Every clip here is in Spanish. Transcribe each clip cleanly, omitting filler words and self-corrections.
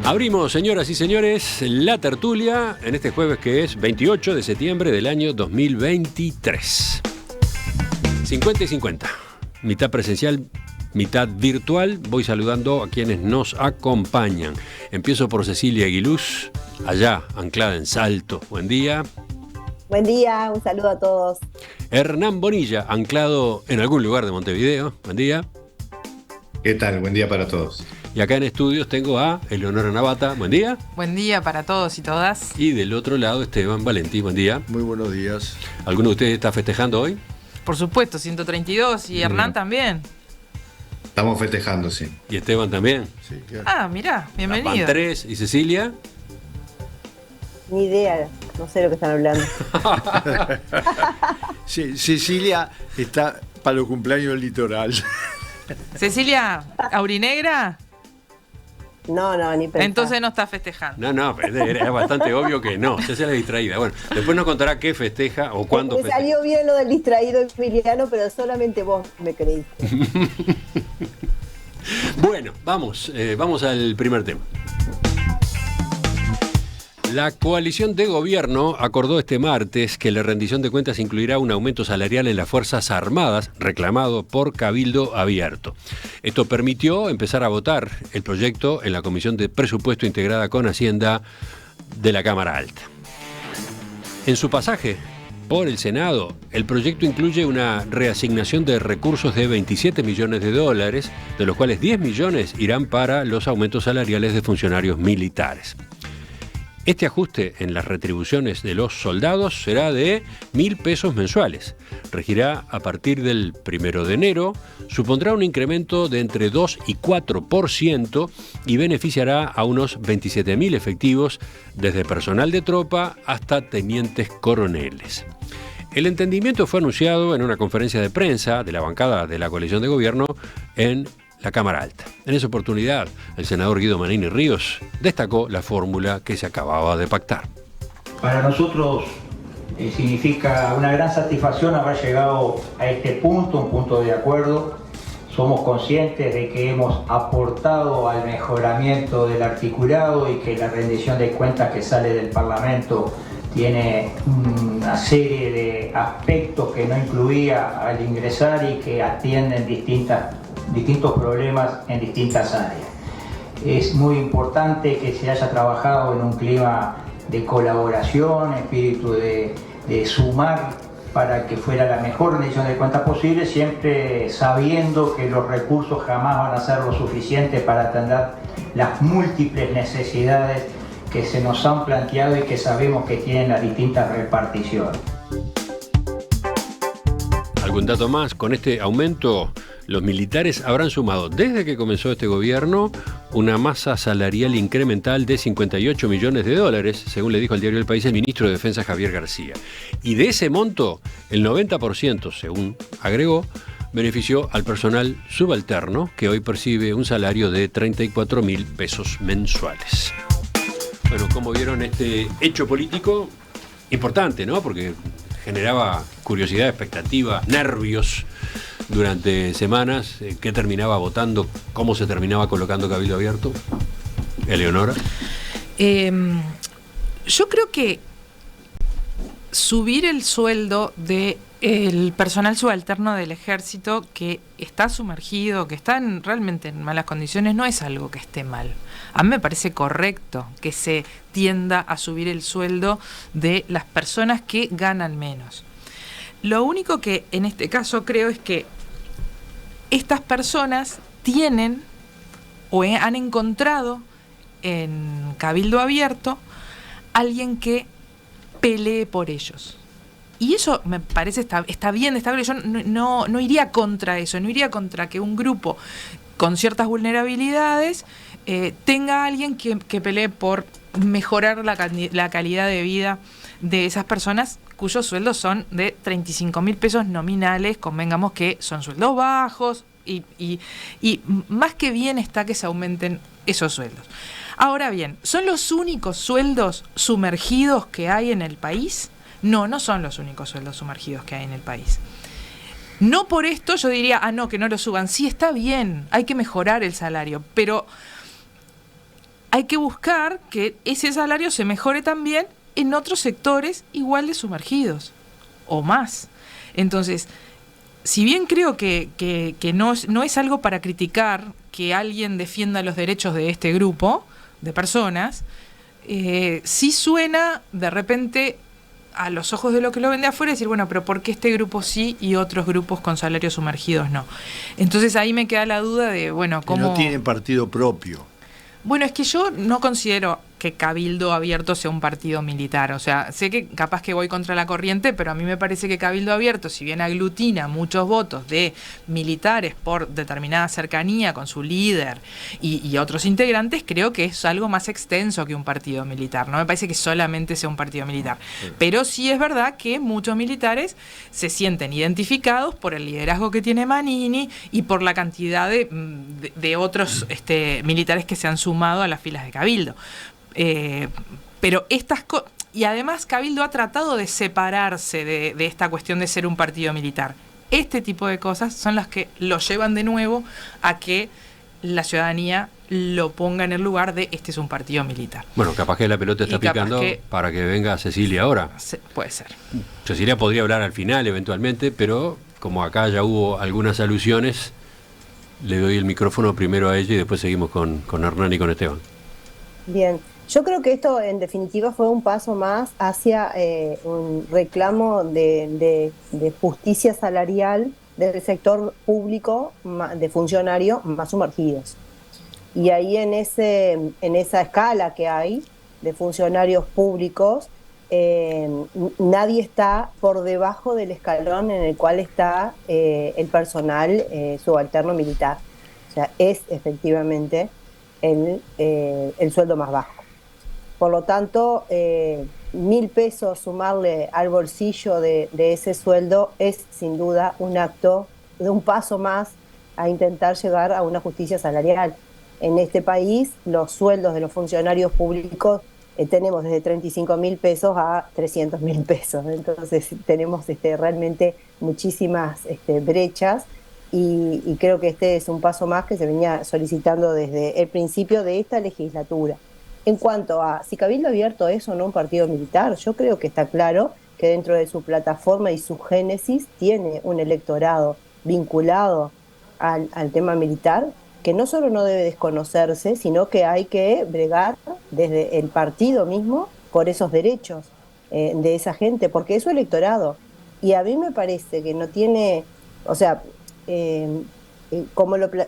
Abrimos, señoras y señores, la tertulia en este jueves que es 28 de septiembre del año 2023. 50 y 50. Mitad presencial, mitad virtual. Voy saludando a quienes nos acompañan. Empiezo por Cecilia Aguiluz, allá, anclada en Salto. Buen día. Buen día, un saludo a todos. Hernán Bonilla, anclado en algún lugar de Montevideo. Buen día. ¿Qué tal? Buen día para todos. Y acá en estudios tengo a Eleonora Navata. Buen día. Buen día para todos y todas. Y del otro lado, Esteban Valentí. Buen día. Muy buenos días. ¿Alguno de ustedes está festejando hoy? Por supuesto, 132 y Hernán también. Estamos festejando, sí. ¿Y Esteban también? Sí, claro. Ah, mirá, bienvenido. Van 3. ¿Y Cecilia? Ni idea, no sé de lo que están hablando. Sí, Cecilia está para los cumpleaños del litoral. Cecilia, ¿aurinegra? No, ni pensar. Entonces no está festejando. No, era bastante obvio que no. Se hace la distraída. Bueno, después nos contará qué festeja o cuándo Me festeja. salió bien lo del distraído Emiliano, pero solamente vos me creíste. Bueno, vamos al primer tema. La coalición de gobierno acordó este martes que la rendición de cuentas incluirá un aumento salarial en las Fuerzas Armadas, reclamado por Cabildo Abierto. Esto permitió empezar a votar el proyecto en la Comisión de Presupuesto integrada con Hacienda de la Cámara Alta. En su pasaje por el Senado, el proyecto incluye una reasignación de recursos de $27 millones, de los cuales 10 millones irán para los aumentos salariales de funcionarios militares. Este ajuste en las retribuciones de los soldados será de 1.000 pesos mensuales. Regirá a partir del 1 de enero, supondrá un incremento de entre 2 y 4% y beneficiará a unos 27.000 efectivos, desde personal de tropa hasta tenientes coroneles. El entendimiento fue anunciado en una conferencia de prensa de la bancada de la coalición de gobierno en la Cámara Alta. En esa oportunidad, el senador Guido Manini Ríos destacó la fórmula que se acababa de pactar. Para nosotros significa una gran satisfacción haber llegado a este punto, un punto de acuerdo. Somos conscientes de que hemos aportado al mejoramiento del articulado y que la rendición de cuentas que sale del Parlamento tiene una serie de aspectos que no incluía al ingresar y que atienden distintos problemas en distintas áreas. Es muy importante que se haya trabajado en un clima de colaboración, espíritu de sumar para que fuera la mejor rendición de cuentas posible, siempre sabiendo que los recursos jamás van a ser lo suficiente para atender las múltiples necesidades que se nos han planteado y que sabemos que tienen las distintas reparticiones. ¿Algún dato más? Con este aumento, los militares habrán sumado, desde que comenzó este gobierno, una masa salarial incremental de $58 millones, según le dijo al diario El País el ministro de Defensa Javier García. Y de ese monto, el 90%, según agregó, benefició al personal subalterno, que hoy percibe un salario de 34.000 pesos mensuales. Bueno, como vieron, este hecho político importante, ¿no? Porque generaba curiosidad, expectativa, nervios durante semanas. ¿Qué terminaba votando? ¿Cómo se terminaba colocando Cabildo Abierto? Eleonora. Yo creo que subir el sueldo del personal subalterno del ejército que está sumergido, que está realmente en malas condiciones, no es algo que esté mal. A mí me parece correcto que se tienda a subir el sueldo de las personas que ganan menos. Lo único que en este caso creo es que estas personas tienen o han encontrado en Cabildo Abierto alguien que pelee por ellos. Y eso me parece está bien. Yo no iría contra eso, no iría contra que un grupo con ciertas vulnerabilidades tenga alguien que pelee por mejorar la calidad de vida de esas personas cuyos sueldos son de 35.000 pesos nominales, convengamos que son sueldos bajos y más que bien está que se aumenten esos sueldos. Ahora bien, ¿son los únicos sueldos sumergidos que hay en el país? No son los únicos sueldos sumergidos que hay en el país. No por esto yo diría, no, que no lo suban. Sí, está bien, hay que mejorar el salario, pero hay que buscar que ese salario se mejore también en otros sectores igual de sumergidos o más. Entonces, si bien creo que no es algo para criticar que alguien defienda los derechos de este grupo de personas, sí suena de repente a los ojos de lo que lo ven de afuera decir, bueno, pero ¿por qué este grupo sí y otros grupos con salarios sumergidos no? Entonces ahí me queda la duda de, bueno, ¿cómo...? No tienen partido propio. Bueno, es que yo no considero que Cabildo Abierto sea un partido militar. O sea, sé que capaz que voy contra la corriente, pero a mí me parece que Cabildo Abierto, si bien aglutina muchos votos de militares por determinada cercanía con su líder y otros integrantes, creo que es algo más extenso que un partido militar. No me parece que solamente sea un partido militar. Pero sí es verdad que muchos militares se sienten identificados por el liderazgo que tiene Manini y por la cantidad de otros militares que se han sumado a las filas de Cabildo. Pero estas cosas, y además Cabildo ha tratado de separarse de esta cuestión de ser un partido militar. Este tipo de cosas son las que lo llevan de nuevo a que la ciudadanía lo ponga en el lugar de este es un partido militar. Bueno, capaz que la pelota está picando para que venga Cecilia ahora. Puede ser. Cecilia podría hablar al final eventualmente, pero como acá ya hubo algunas alusiones, le doy el micrófono primero a ella y después seguimos con Hernán y con Esteban. Bien. Yo creo que esto en definitiva fue un paso más hacia un reclamo de justicia salarial del sector público de funcionarios más sumergidos. Y ahí en esa escala que hay de funcionarios públicos, nadie está por debajo del escalón en el cual está el personal subalterno militar. O sea, es efectivamente el sueldo más bajo. Por lo tanto, 1.000 pesos sumarle al bolsillo de ese sueldo es sin duda un acto de un paso más a intentar llegar a una justicia salarial. En este país, los sueldos de los funcionarios públicos tenemos desde 35.000 pesos a 300.000 pesos. Entonces tenemos realmente muchísimas brechas y creo que este es un paso más que se venía solicitando desde el principio de esta legislatura. En cuanto a si Cabildo Abierto es o no un partido militar, yo creo que está claro que dentro de su plataforma y su génesis tiene un electorado vinculado al tema militar, que no solo no debe desconocerse, sino que hay que bregar desde el partido mismo por esos derechos de esa gente, porque es su electorado. Y a mí me parece que no tiene, o sea,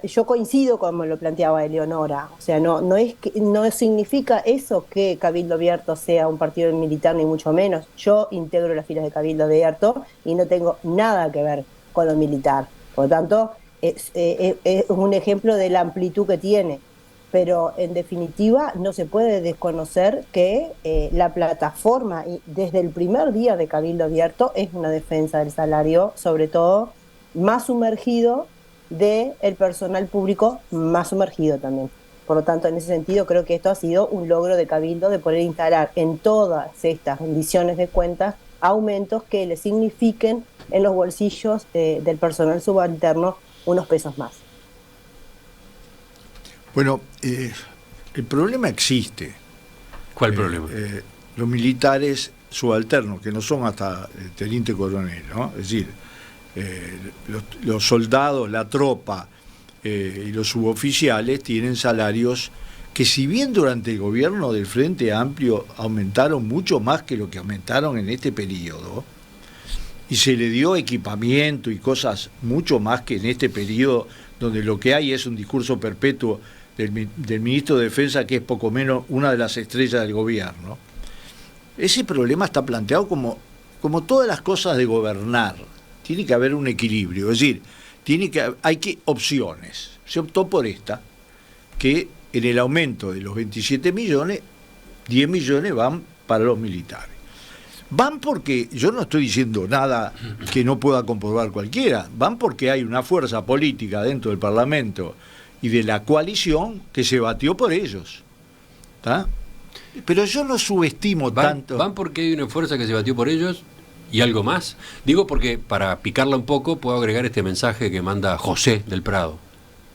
yo coincido como lo planteaba Eleonora, o sea, no significa eso que Cabildo Abierto sea un partido militar, ni mucho menos. Yo integro las filas de Cabildo Abierto y no tengo nada que ver con lo militar. Por lo tanto, es un ejemplo de la amplitud que tiene. Pero en definitiva no se puede desconocer que la plataforma, y desde el primer día de Cabildo Abierto, es una defensa del salario, sobre todo más sumergido, del personal público más sumergido también. Por lo tanto, en ese sentido, creo que esto ha sido un logro de Cabildo de poder instalar en todas estas rendiciones de cuentas aumentos que le signifiquen en los bolsillos del personal subalterno unos pesos más. Bueno, el problema existe. ¿Cuál problema? Los militares subalternos, que no son hasta teniente coronel, ¿no? Es decir, los soldados, la tropa y los suboficiales tienen salarios que, si bien durante el gobierno del Frente Amplio aumentaron mucho más que lo que aumentaron en este periodo, y se le dio equipamiento y cosas mucho más que en este periodo, donde lo que hay es un discurso perpetuo del ministro de Defensa, que es poco menos una de las estrellas del gobierno. Ese problema está planteado como todas las cosas de gobernar. Tiene que haber un equilibrio, es decir, hay opciones. Se optó por esta, que en el aumento de los 27 millones, 10 millones van para los militares. Van porque, yo no estoy diciendo nada que no pueda comprobar cualquiera, van porque hay una fuerza política dentro del Parlamento y de la coalición que se batió por ellos. ¿Tá? Pero yo no subestimo tanto. ¿Van porque hay una fuerza que se batió por ellos? ¿Y algo más? Digo porque, para picarla un poco, puedo agregar este mensaje que manda José del Prado.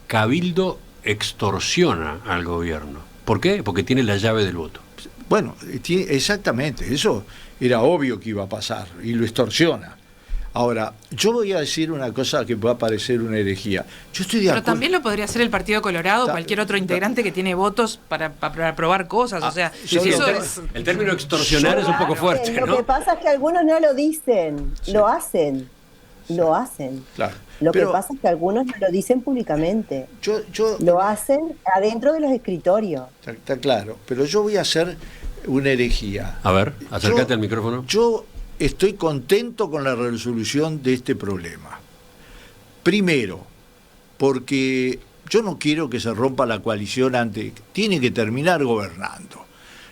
Cabildo extorsiona al gobierno. ¿Por qué? Porque tiene la llave del voto. Bueno, exactamente, eso era obvio que iba a pasar y lo extorsiona. Ahora, yo voy a decir una cosa que pueda parecer una herejía. Yo estoy de Pero acuerdo. también lo podría hacer el Partido Colorado, cualquier otro integrante que tiene votos para aprobar cosas. O sea, El término extorsionar es un poco fuerte, ¿no? Lo que pasa es que algunos no lo dicen, lo hacen. Lo hacen. Claro. Lo que pasa es que algunos no lo dicen públicamente. Lo hacen adentro de los escritorios. Está claro, pero yo voy a hacer una herejía. A ver, acércate al micrófono. Yo estoy contento con la resolución de este problema. Primero, porque yo no quiero que se rompa la coalición antes. Tiene que terminar gobernando.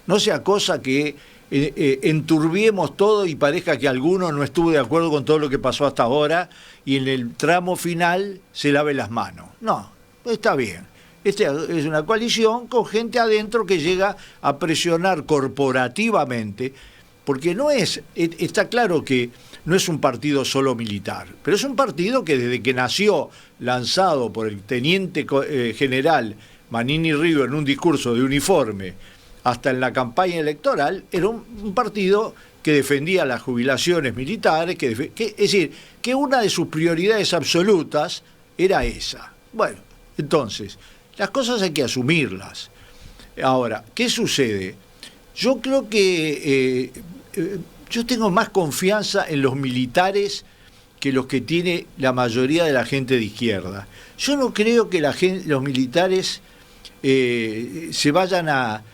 No sea cosa que enturbiemos todo y parezca que alguno no estuvo de acuerdo con todo lo que pasó hasta ahora y en el tramo final se lave las manos. No, está bien. Esta es una coalición con gente adentro que llega a presionar corporativamente, porque está claro que no es un partido solo militar, pero es un partido que desde que nació, lanzado por el teniente general Manini Río en un discurso de uniforme, hasta en la campaña electoral, era un partido que defendía las jubilaciones militares, es decir, que una de sus prioridades absolutas era esa. Bueno, entonces, las cosas hay que asumirlas. Ahora, ¿qué sucede? Yo creo que yo tengo más confianza en los militares que los que tiene la mayoría de la gente de izquierda. Yo no creo que los militares se vayan a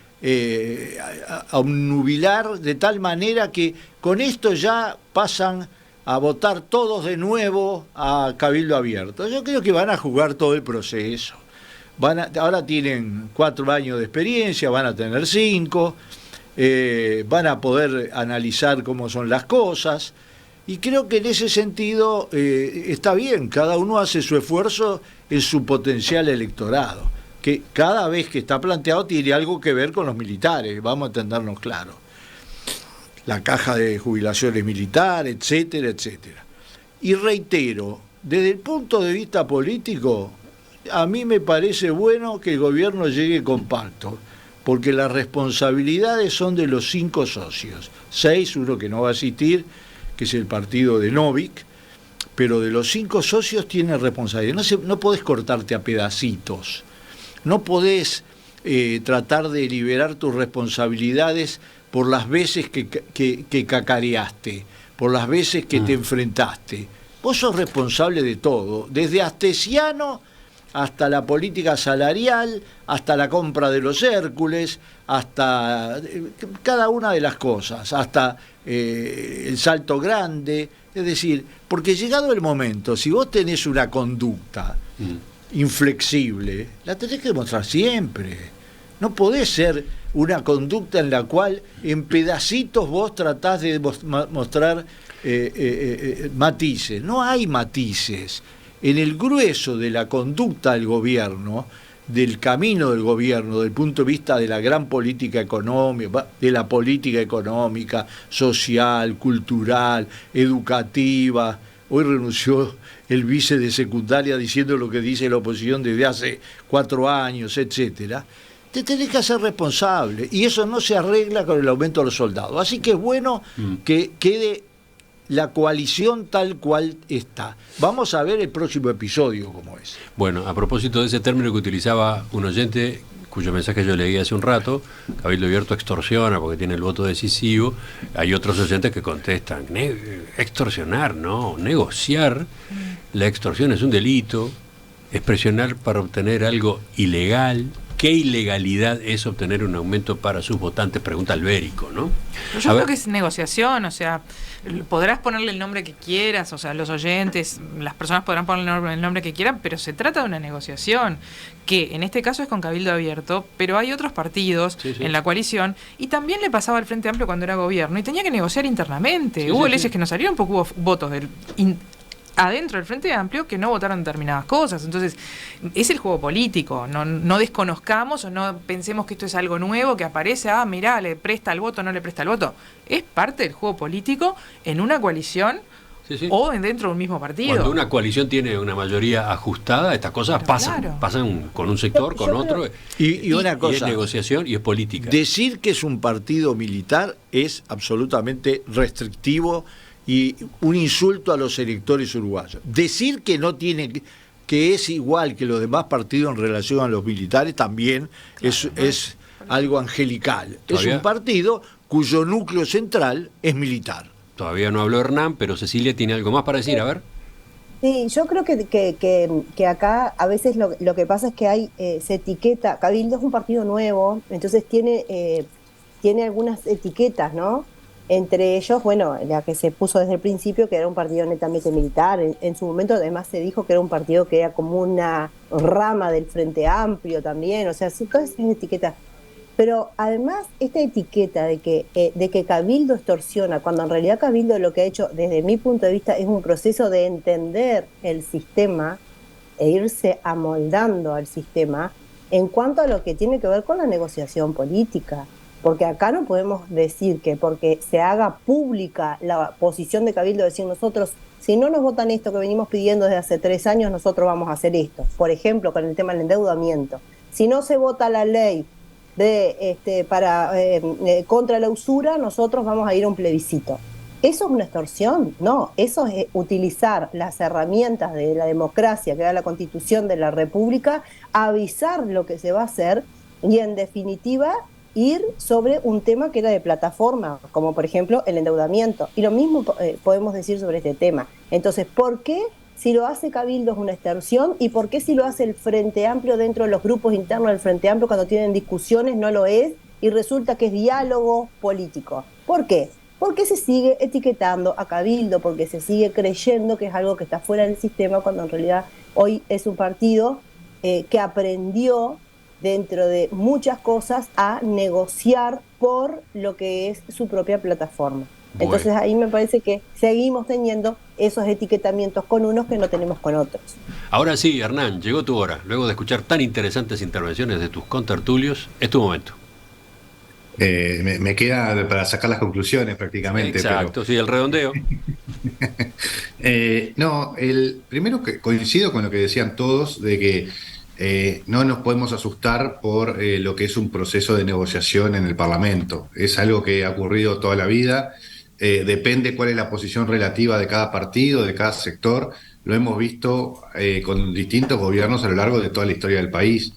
obnubilar de tal manera que con esto ya pasan a votar todos de nuevo a cabildo abierto. Yo creo que van a jugar todo el proceso. Ahora tienen 4 años de experiencia, van a tener 5, van a poder analizar cómo son las cosas, y creo que en ese sentido está bien, cada uno hace su esfuerzo en su potencial electorado, que cada vez que está planteado tiene algo que ver con los militares, vamos a entendernos claro. La caja de jubilaciones militares, etcétera, etcétera. Y reitero, desde el punto de vista político, a mí me parece bueno que el gobierno llegue compacto, porque las responsabilidades son de los 5 socios. 6, uno que no va a asistir, que es el partido de Novik, pero de los 5 socios tiene responsabilidad. No podés cortarte a pedacitos. No podés tratar de liberar tus responsabilidades por las veces que cacareaste, por las veces que te enfrentaste. Vos sos responsable de todo, desde Astesiano hasta la política salarial, hasta la compra de los Hércules, hasta cada una de las cosas, hasta el Salto Grande. Es decir, porque llegado el momento, si vos tenés una conducta inflexible, la tenés que demostrar siempre. No podés ser una conducta en la cual en pedacitos vos tratás de mostrar matices. No hay matices. En el grueso de la conducta del gobierno, del camino del gobierno, desde el punto de vista de la gran política económica, de la política económica, social, cultural, educativa. Hoy renunció el vice de secundaria diciendo lo que dice la oposición desde hace 4 años, etcétera. Te tenés que hacer responsable, y eso no se arregla con el aumento de los soldados. Así que es bueno que quede la coalición tal cual está. Vamos a ver el próximo episodio cómo es. Bueno, a propósito de ese término que utilizaba un oyente, cuyo mensaje yo leí hace un rato, cabildo abierto extorsiona porque tiene el voto decisivo. Hay otros oyentes que contestan, extorsionar, no, negociar. La extorsión es un delito, es presionar para obtener algo ilegal. ¿Qué ilegalidad es obtener un aumento para sus votantes? Pregunta Albérico, ¿no? Yo creo que es negociación, o sea, podrás ponerle el nombre que quieras, o sea, los oyentes, las personas podrán ponerle el nombre que quieran, pero se trata de una negociación, que en este caso es con cabildo abierto, pero hay otros partidos en la coalición, y también le pasaba al Frente Amplio cuando era gobierno, y tenía que negociar internamente. Hubo leyes que no salieron porque hubo votos adentro del Frente Amplio que no votaron determinadas cosas. Entonces, es el juego político. No desconozcamos o no pensemos que esto es algo nuevo que aparece, mirá, le presta el voto, no le presta el voto. Es parte del juego político en una coalición Sí, sí. o dentro de un mismo partido. Cuando una coalición tiene una mayoría ajustada, estas cosas pasan con un sector, con otro. Y una Y es cosa, negociación y es política. decir que es un partido militar es absolutamente restrictivo y un insulto a los electores uruguayos. Decir que no tiene, que es igual que los demás partidos en relación a los militares también es algo angelical. ¿Todavía? Es un partido cuyo núcleo central es militar. Todavía no habló Hernán, pero Cecilia tiene algo más para decir, a ver. Sí, yo creo que acá a veces lo que pasa es que se etiqueta, Cabildo es un partido nuevo, entonces tiene algunas etiquetas, ¿no? Entre ellos, bueno, la que se puso desde el principio, que era un partido netamente militar. En su momento además se dijo que era un partido que era como una rama del Frente Amplio también, o sea, todas esas etiquetas. Pero además esta etiqueta de que Cabildo extorsiona, cuando en realidad Cabildo lo que ha hecho desde mi punto de vista es un proceso de entender el sistema e irse amoldando al sistema en cuanto a lo que tiene que ver con la negociación política. Porque acá no podemos decir que porque se haga pública la posición de Cabildo, decir nosotros, si no nos votan esto que venimos pidiendo desde hace 3 años, nosotros vamos a hacer esto. Por ejemplo, con el tema del endeudamiento. Si no se vota la ley contra la usura, nosotros vamos a ir a un plebiscito. ¿Eso es una extorsión? No, eso es utilizar las herramientas de la democracia que da la Constitución de la República, avisar lo que se va a hacer y en definitiva ir sobre un tema que era de plataforma, como por ejemplo el endeudamiento. Y lo mismo podemos decir sobre este tema. Entonces, ¿por qué si lo hace Cabildo es una extorsión? ¿Y por qué si lo hace el Frente Amplio dentro de los grupos internos del Frente Amplio cuando tienen discusiones no lo es? Y resulta que es diálogo político. ¿Por qué? Porque se sigue etiquetando a Cabildo, porque se sigue creyendo que es algo que está fuera del sistema, cuando en realidad hoy es un partido que aprendió dentro de muchas cosas a negociar por lo que es su propia plataforma. Bueno. Entonces ahí me parece que seguimos teniendo esos etiquetamientos con unos que no tenemos con otros. Ahora sí, Hernán, llegó tu hora. Luego de escuchar tan interesantes intervenciones de tus contertulios, es tu momento. Me queda para sacar las conclusiones prácticamente. Exacto, pero... sí, el redondeo. No, primero que coincido con lo que decían todos, de que no nos podemos asustar por lo que es un proceso de negociación en el Parlamento. Es algo que ha ocurrido toda la vida, depende cuál es la posición relativa de cada partido, de cada sector. Lo hemos visto con distintos gobiernos a lo largo de toda la historia del país.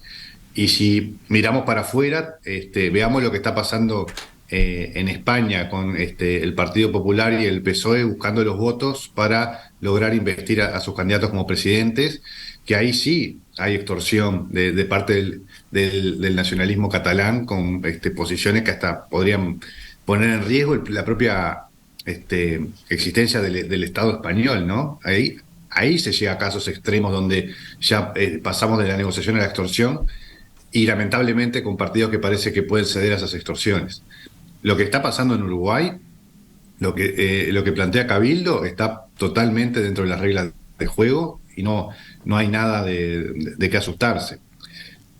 Y si miramos para afuera, veamos lo que está pasando en España con el Partido Popular y el PSOE buscando los votos para lograr investir a sus candidatos como presidentes, que ahí sí hay extorsión de parte del nacionalismo catalán con posiciones que hasta podrían poner en riesgo la propia existencia del Estado español, ¿no? Ahí se llega a casos extremos donde ya pasamos de la negociación a la extorsión, y lamentablemente con partidos que parece que pueden ceder a esas extorsiones. Lo que está pasando en Uruguay, lo que plantea Cabildo, está totalmente dentro de las reglas de juego y no hay nada de qué asustarse.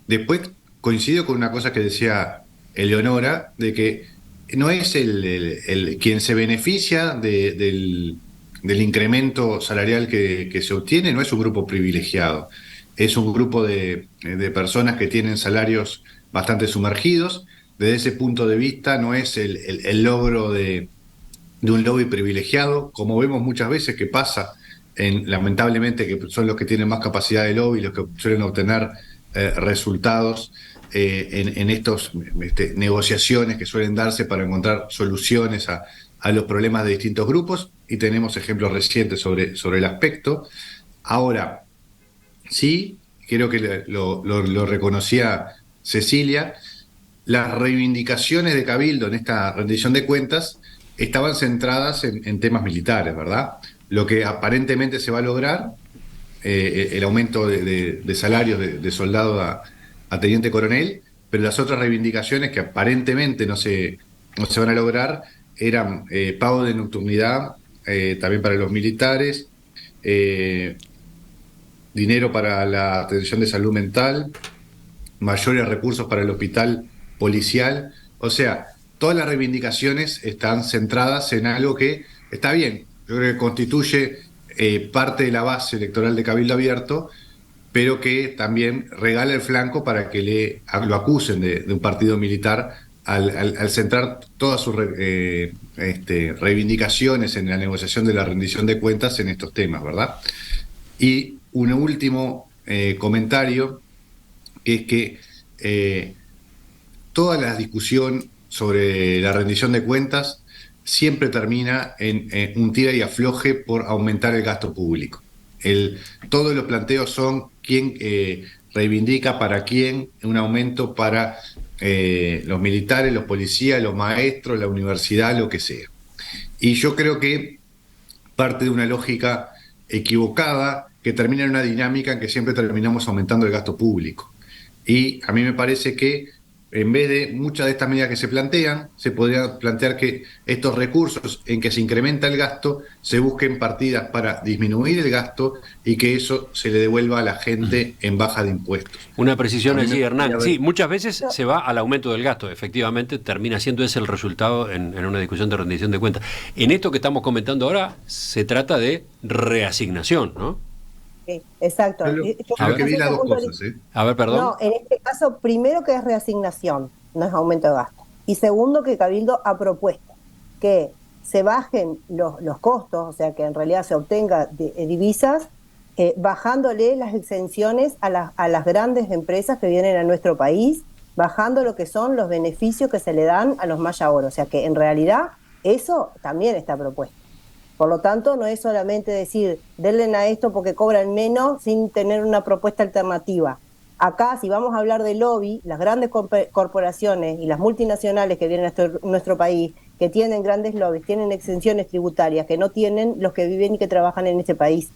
Después coincido con una cosa que decía Eleonora, de que no es el quien se beneficia del incremento salarial que se obtiene, no es un grupo privilegiado. Es un grupo de personas que tienen salarios bastante sumergidos. Desde ese punto de vista no es el logro de un lobby privilegiado, como vemos muchas veces que pasa, lamentablemente, que son los que tienen más capacidad de lobby, los que suelen obtener resultados en estas negociaciones que suelen darse para encontrar soluciones a los problemas de distintos grupos, y tenemos ejemplos recientes sobre el aspecto. Ahora, sí, creo que lo reconocía Cecilia, las reivindicaciones de Cabildo en esta rendición de cuentas estaban centradas en temas militares, ¿verdad? Lo que aparentemente se va a lograr, el aumento de salarios de soldado a teniente coronel, pero las otras reivindicaciones que aparentemente no se van a lograr eran pago de nocturnidad también para los militares, dinero para la atención de salud mental, mayores recursos para el hospital policial. O sea, todas las reivindicaciones están centradas en algo que está bien. Yo creo que constituye parte de la base electoral de Cabildo Abierto, pero que también regala el flanco para que lo acusen de un partido militar al centrar todas sus reivindicaciones en la negociación de la rendición de cuentas en estos temas, ¿verdad? Y un último comentario, es que toda la discusión sobre la rendición de cuentas siempre termina en un tira y afloje por aumentar el gasto público. Todos los planteos son quién reivindica para quién un aumento para los militares, los policías, los maestros, la universidad, lo que sea. Y yo creo que parte de una lógica equivocada que termina en una dinámica en que siempre terminamos aumentando el gasto público. Y a mí me parece que en vez de muchas de estas medidas que se plantean, se podría plantear que estos recursos en que se incrementa el gasto se busquen partidas para disminuir el gasto y que eso se le devuelva a la gente en baja de impuestos. Una precisión allí, Hernán. Sí, muchas veces se va al aumento del gasto. Efectivamente, termina siendo ese el resultado en una discusión de rendición de cuentas. En esto que estamos comentando ahora, se trata de reasignación, ¿no? Sí, exacto. Yo que vi las dos cosas, ¿eh? A ver, perdón. No, en este caso, primero que es reasignación, no es aumento de gasto. Y segundo que Cabildo ha propuesto que se bajen los costos, o sea, que en realidad se obtenga divisas, bajándole las exenciones a las grandes empresas que vienen a nuestro país, bajando lo que son los beneficios que se le dan a los Maya Oro. O sea, que en realidad eso también está propuesto. Por lo tanto, no es solamente decir, denle a esto porque cobran menos sin tener una propuesta alternativa. Acá, si vamos a hablar de lobby, las grandes corporaciones y las multinacionales que vienen a nuestro país, que tienen grandes lobbies, tienen exenciones tributarias que no tienen los que viven y que trabajan en este país.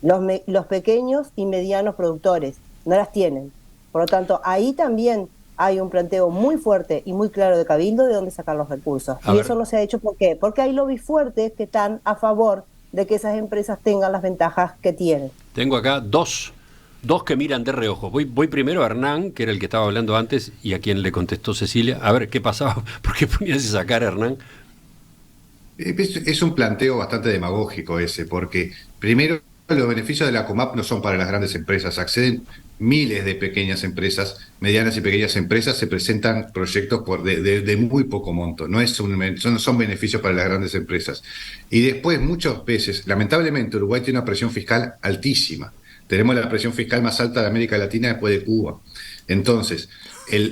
Los pequeños y medianos productores no las tienen. Por lo tanto, ahí también hay un planteo muy fuerte y muy claro de Cabildo de dónde sacar los recursos. Y eso no se ha hecho, ¿por qué? Porque hay lobbies fuertes que están a favor de que esas empresas tengan las ventajas que tienen. Tengo acá dos que miran de reojo. Voy primero a Hernán, que era el que estaba hablando antes y a quien le contestó Cecilia. A ver, ¿qué pasaba? ¿Por qué ponías esa cara, Hernán? Es un planteo bastante demagógico ese, porque primero los beneficios de la COMAP no son para las grandes empresas, acceden miles de pequeñas empresas, medianas y pequeñas empresas, se presentan proyectos de muy poco monto, no son beneficios para las grandes empresas. Y después, muchas veces, lamentablemente, Uruguay tiene una presión fiscal altísima. Tenemos la presión fiscal más alta de América Latina después de Cuba. Entonces,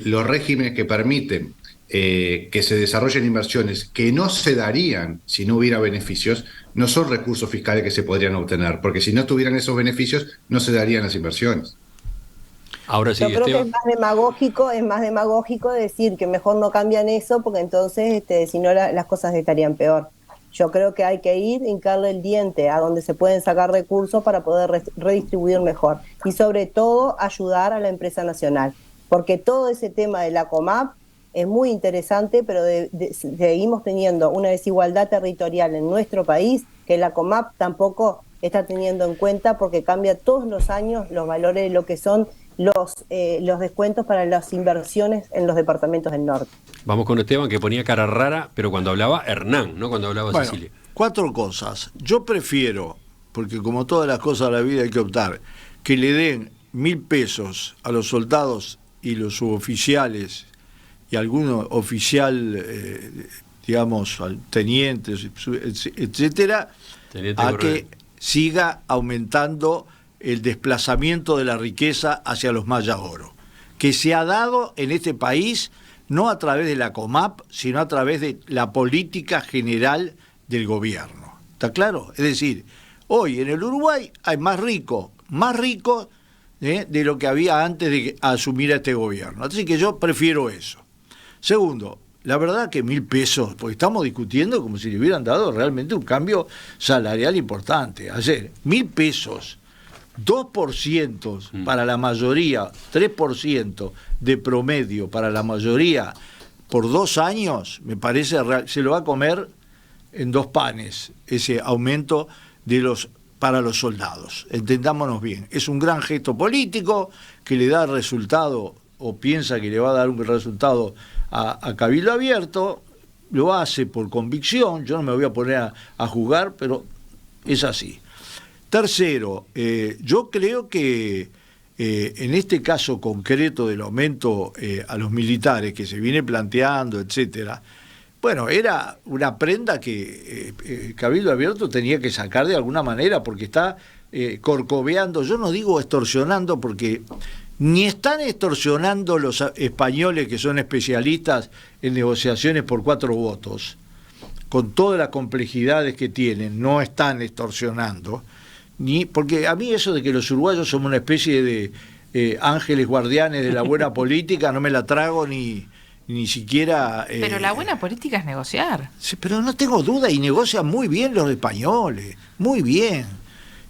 los regímenes que permiten que se desarrollen inversiones que no se darían si no hubiera beneficios, no son recursos fiscales que se podrían obtener, porque si no tuvieran esos beneficios, no se darían las inversiones. Ahora sí, yo creo que es más demagógico decir que mejor no cambian eso, porque entonces si no las cosas estarían peor. Yo creo que hay que hincarle el diente a donde se pueden sacar recursos para poder redistribuir mejor y sobre todo ayudar a la empresa nacional, porque todo ese tema de la COMAP es muy interesante, pero seguimos teniendo una desigualdad territorial en nuestro país que la COMAP tampoco está teniendo en cuenta, porque cambia todos los años los valores de lo que son los descuentos para las inversiones en los departamentos del norte. Vamos con Esteban, que ponía cara rara, pero cuando hablaba Hernán, no cuando hablaba Cecilia. 4 cosas. Yo prefiero, porque como todas las cosas de la vida hay que optar, que le den 1.000 pesos a los soldados y los suboficiales y algunos oficial, digamos, tenientes, etcétera, a que siga aumentando el desplazamiento de la riqueza hacia los Maya Oro, que se ha dado en este país no a través de la COMAP, sino a través de la política general del gobierno. ¿Está claro? Es decir, hoy en el Uruguay hay más ricos de lo que había antes de asumir a este gobierno. Así que yo prefiero eso. Segundo, la verdad que 1.000 pesos, porque estamos discutiendo como si le hubieran dado realmente un cambio salarial importante. Ayer, 1.000 pesos, 2% para la mayoría, 3% de promedio para la mayoría por 2 años, me parece se lo va a comer en 2 panes ese aumento para los soldados. Entendámonos bien, es un gran gesto político que le da resultado, o piensa que le va a dar un resultado a Cabildo Abierto, lo hace por convicción, yo no me voy a poner a juzgar, pero es así. Tercero, yo creo que en este caso concreto del aumento a los militares que se viene planteando, etcétera, bueno, era una prenda que Cabildo Abierto tenía que sacar de alguna manera porque está corcoveando, yo no digo extorsionando porque ni están extorsionando los españoles que son especialistas en negociaciones por 4 votos, con todas las complejidades que tienen, no están extorsionando, ni porque a mí eso de que los uruguayos somos una especie de ángeles guardianes de la buena política, no me la trago ni siquiera... pero la buena política es negociar. Sí, pero no tengo duda, y negocian muy bien los españoles, muy bien.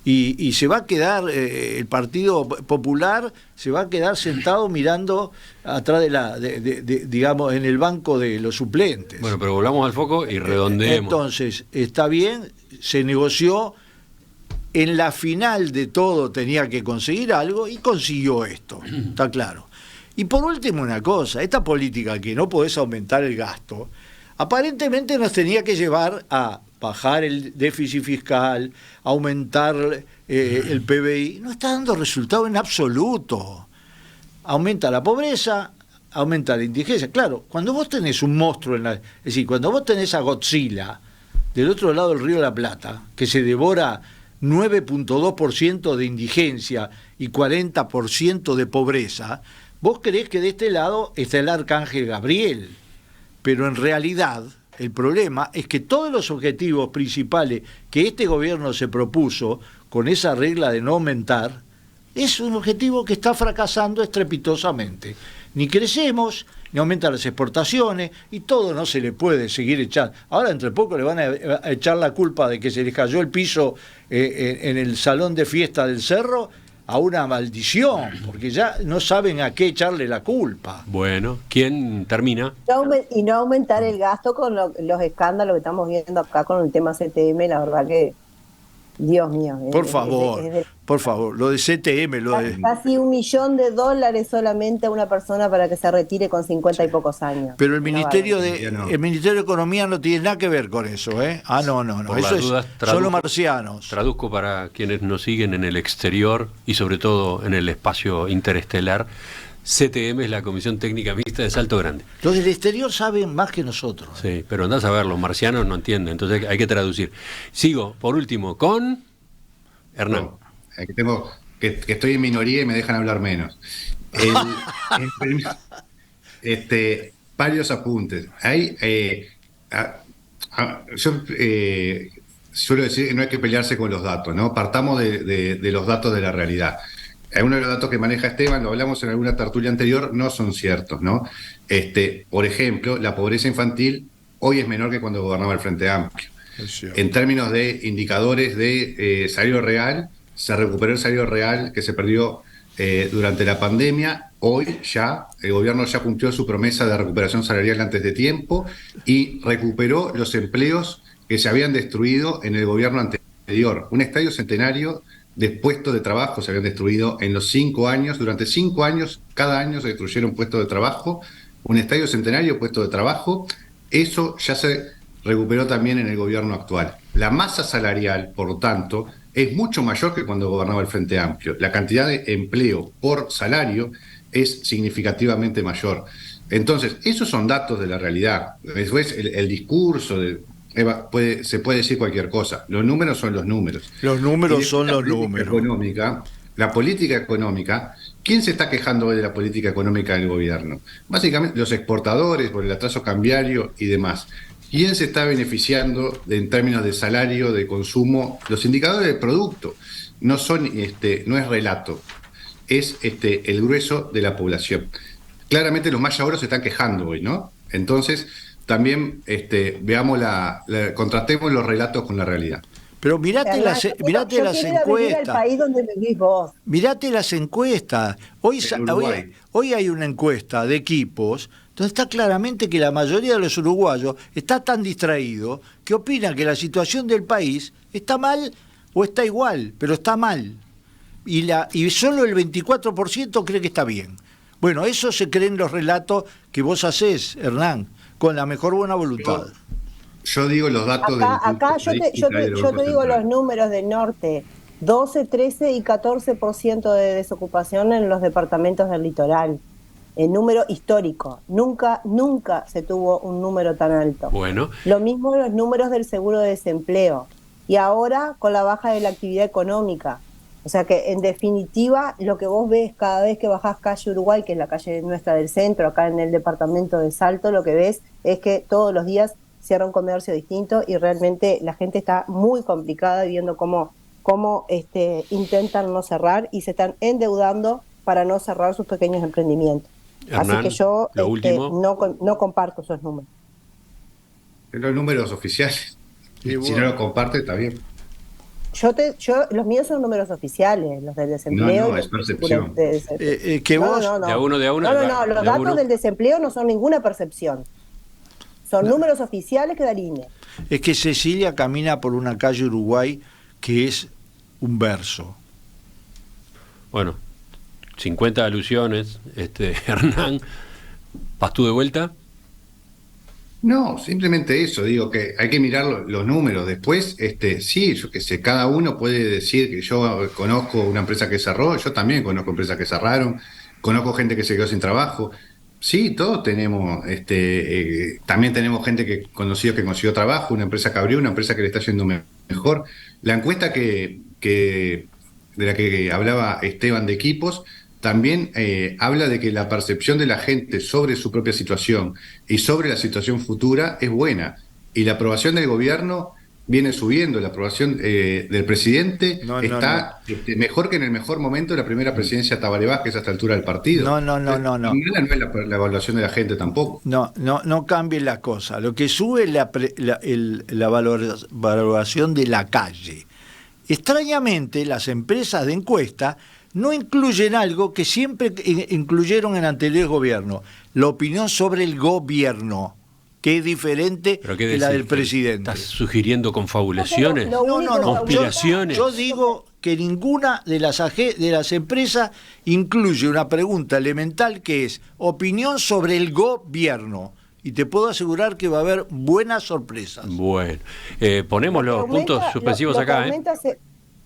Y se va a quedar, el Partido Popular se va a quedar sentado mirando atrás digamos, en el banco de los suplentes. Bueno, pero volvamos al foco y redondeemos. Entonces, está bien, se negoció, en la final de todo tenía que conseguir algo y consiguió esto, está claro. Y por último una cosa, esta política que no podés aumentar el gasto, aparentemente nos tenía que llevar a bajar el déficit fiscal, aumentar el PBI, no está dando resultado en absoluto. Aumenta la pobreza, aumenta la indigencia. Claro, cuando vos tenés un monstruo, es decir, cuando vos tenés a Godzilla del otro lado del Río de la Plata, que se devora 9.2% de indigencia y 40% de pobreza, vos creés que de este lado está el arcángel Gabriel, pero en realidad el problema es que todos los objetivos principales que este gobierno se propuso con esa regla de no aumentar, es un objetivo que está fracasando estrepitosamente. Ni crecemos, ni aumentan las exportaciones, y todo no se le puede seguir echando. Ahora entre poco le van a echar la culpa de que se les cayó el piso en el salón de fiesta del Cerro a una maldición, porque ya no saben a qué echarle la culpa. Bueno, ¿quién termina? Y no aumentar el gasto con los escándalos que estamos viendo acá con el tema CTM, la verdad que, Dios mío. Por favor, lo de CTM, lo de... Casi $1 millón solamente a una persona para que se retire con 50 y pocos años. Pero el Ministerio de Economía no tiene nada que ver con eso, ¿eh? No. Por eso las dudas, son los marcianos. Traduzco para quienes nos siguen en el exterior y sobre todo en el espacio interestelar. CTM es la Comisión Técnica Mixta de Salto Grande. Los del exterior saben más que nosotros. Sí, pero andás a ver, los marcianos no entienden, entonces hay que traducir. Sigo, por último, con Hernán. No, aquí tengo que estoy en minoría y me dejan hablar menos. Varios apuntes. Yo suelo decir que no hay que pelearse con los datos, ¿no? Partamos de los datos de la realidad. Algunos de los datos que maneja Esteban, lo hablamos en alguna tertulia anterior, no son ciertos, ¿no? Por ejemplo, la pobreza infantil hoy es menor que cuando gobernaba el Frente Amplio. En términos de indicadores de salario real, se recuperó el salario real que se perdió durante la pandemia. Hoy ya, el gobierno ya cumplió su promesa de recuperación salarial antes de tiempo y recuperó los empleos que se habían destruido en el gobierno anterior. Un estadio centenario de puestos de trabajo se habían destruido en los 5 años. Durante 5 años, cada año se destruyeron puestos de trabajo. Un estadio centenario, puestos de trabajo. Eso ya se recuperó también en el gobierno actual. La masa salarial, por lo tanto, es mucho mayor que cuando gobernaba el Frente Amplio. La cantidad de empleo por salario es significativamente mayor. Entonces, esos son datos de la realidad. Después, el discurso se puede decir cualquier cosa. Los números son los números. Los números son los números. La política económica, ¿quién se está quejando hoy de la política económica del gobierno? Básicamente los exportadores por el atraso cambiario y demás. ¿Quién se está beneficiando en términos de salario, de consumo? Los indicadores del producto no son, no es relato, es el grueso de la población. Claramente los más ahora se están quejando hoy, ¿no? Entonces, también veamos contrastemos los relatos con la realidad. Pero mirate las encuestas. El país donde vivís vos. Mirate las encuestas. Hoy hay una encuesta de equipos donde está claramente que la mayoría de los uruguayos está tan distraído que opinan que la situación del país está mal o está igual, pero está mal. Y solo el 24% cree que está bien. Bueno, eso se cree en los relatos que vos hacés, Hernán. con la mejor buena voluntad. Yo digo los datos Acá yo te digo los números del norte. 12, 13 y 14% de desocupación en los departamentos del litoral. El número histórico. Nunca se tuvo un número tan alto. Bueno. Lo mismo los números del seguro de desempleo. Y ahora con la baja de la actividad económica. O sea que en definitiva lo que vos ves cada vez que bajás calle Uruguay, que es la calle nuestra del centro, acá en el departamento de Salto, lo que ves es que todos los días cierra un comercio distinto y realmente la gente está muy complicada viendo cómo intentan no cerrar y se están endeudando para no cerrar sus pequeños emprendimientos. Hernán, así que yo no comparto esos números. Los números oficiales. Si no lo comparte, está bien. Los míos son números oficiales, los del desempleo. No, es percepción. Que vos... No. De a uno. No, los datos del desempleo no son ninguna percepción. Son números oficiales que da el INE. Es que Cecilia camina por una calle Uruguay que es un verso. Bueno, 50 alusiones, Hernán, ¿vas tú de vuelta? No, simplemente eso, digo que hay que mirar los números. Después, sí, yo qué sé, cada uno puede decir que yo conozco una empresa que cerró, yo también conozco empresas que cerraron, conozco gente que se quedó sin trabajo. Sí, todos tenemos, también tenemos gente que consiguió trabajo, una empresa que abrió, una empresa que le está yendo mejor. La encuesta de la que hablaba Esteban de Equipos también habla de que la percepción de la gente sobre su propia situación y sobre la situación futura es buena. Y la aprobación del gobierno viene subiendo, la aprobación del presidente está mejor que en el mejor momento de la primera presidencia de Tabaré Vázquez a esta altura del partido. No. No es la evaluación de la gente tampoco. No cambien la cosa. Lo que sube es la valoración de la calle. Extrañamente, las empresas de encuesta no incluyen algo que siempre incluyeron en anteriores gobiernos, la opinión sobre el gobierno, que es diferente de la del presidente. ¿Estás sugiriendo confabulaciones? No. ¿Conspiraciones? Yo digo que ninguna de las empresas incluye una pregunta elemental que es opinión sobre el gobierno. Y te puedo asegurar que va a haber buenas sorpresas. Bueno, ponemos los puntos suspensivos acá.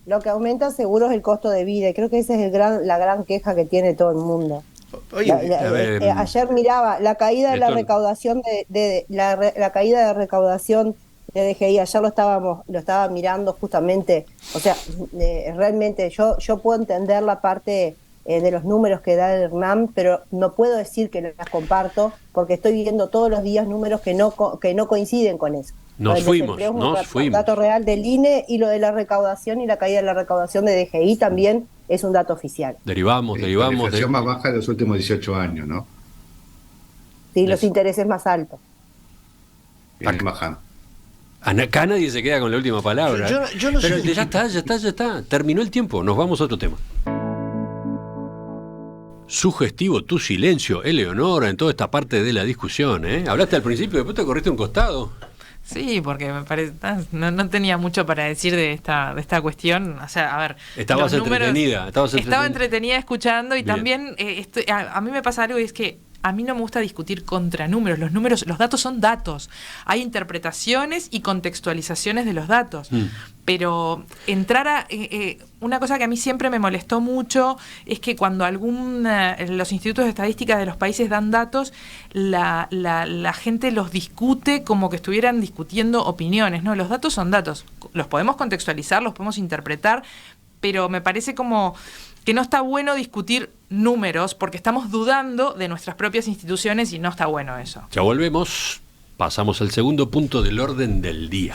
Lo que aumenta seguro es el costo de vida, y creo que esa es la gran queja que tiene todo el mundo. Oye, ayer miraba la caída de la recaudación la caída de recaudación de DGI, ayer lo estaba mirando justamente. O sea, realmente yo puedo entender la parte de los números que da el Hernán, pero no puedo decir que las comparto porque estoy viendo todos los días números que no coinciden con eso. Nos fuimos. Un dato real del INE, y lo de la recaudación y la caída de la recaudación de DGI también es un dato oficial. Derivamos. La inflación más baja de los últimos 18 años, ¿no? Sí, los intereses más altos. Están bajando. Acá nadie se queda con la última palabra. Yo no Pero sé. ya está. Terminó el tiempo. Nos vamos a otro tema. Sugestivo tu silencio, Eleonora, en toda esta parte de la discusión, ¿eh? Hablaste al principio, después te corriste un costado. Sí, porque me parece no tenía mucho para decir de esta cuestión. O sea, a ver, Estabas entretenida. Estaba entretenida escuchando y Bien. También a mí me pasa algo, y es que a mí no me gusta discutir contra números. Los datos son datos. Hay interpretaciones y contextualizaciones de los datos. Pero entrar a... una cosa que a mí siempre me molestó mucho es que cuando los institutos de estadística de los países dan datos, la gente los discute como que estuvieran discutiendo opiniones. No, los datos son datos. Los podemos contextualizar, los podemos interpretar, pero me parece como que no está bueno discutir números porque estamos dudando de nuestras propias instituciones y no está bueno eso. Ya volvemos. Pasamos al segundo punto del orden del día.